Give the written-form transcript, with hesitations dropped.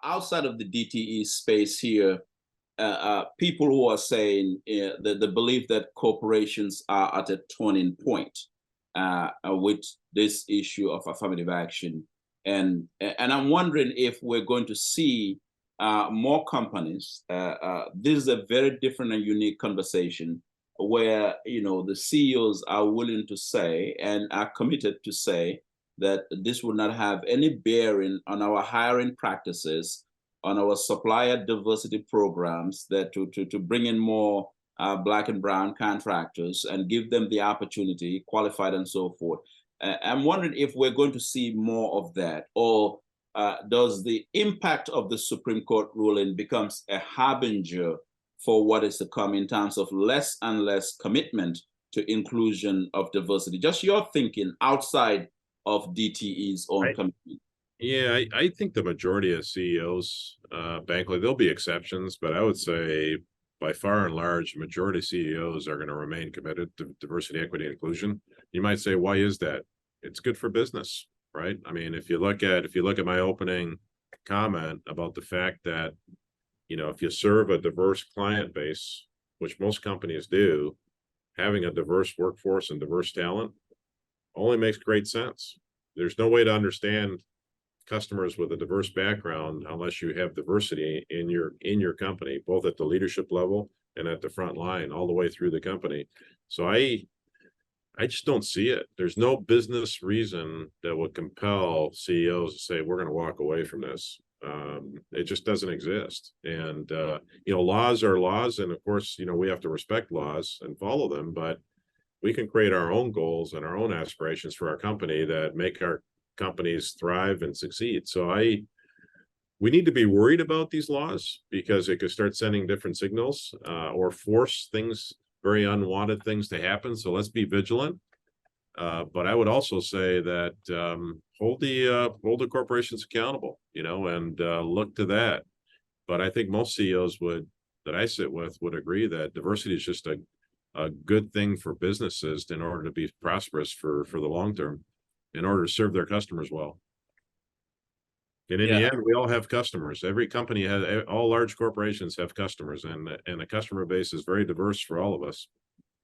outside of the DTE space here, people who are saying the belief that corporations are at a turning point with this issue of affirmative action, and I'm wondering if we're going to see more companies. This is a very different and unique conversation where the CEOs are willing to say and are committed to say that this will not have any bearing on our hiring practices, on our supplier diversity programs, that to bring in more Black and brown contractors and give them the opportunity, qualified and so forth. I'm wondering if we're going to see more of that, or does the impact of the Supreme Court ruling becomes a harbinger for what is to come in terms of less and less commitment to inclusion of diversity? Just your thinking outside of DTE's own commitment. Yeah, I think the majority of CEOs, Bankole, there'll be exceptions, but I would say by far and large, majority of CEOs are going to remain committed to diversity, equity, and inclusion. You might say, why is that? It's good for business, right? I mean, if you look at my opening comment about the fact that, if you serve a diverse client base, which most companies do, having a diverse workforce and diverse talent only makes great sense. There's no way to understand customers with a diverse background unless you have diversity in your company, both at the leadership level and at the front line, all the way through the company. So I just don't see it. There's no business reason that would compel CEOs to say we're going to walk away from this. It just doesn't exist. And laws are laws, and of course, we have to respect laws and follow them, but we can create our own goals and our own aspirations for our company that make our companies thrive and succeed. So we need to be worried about these laws because it could start sending different signals or force things, very unwanted things to happen. So let's be vigilant. But I would also say that hold the corporations accountable, and look to that. But I think most CEOs that I sit with would agree that diversity is just a good thing for businesses in order to be prosperous for the long term, in order to serve their customers well. And in the end, we all have customers. Every company all large corporations have customers, and the customer base is very diverse for all of us.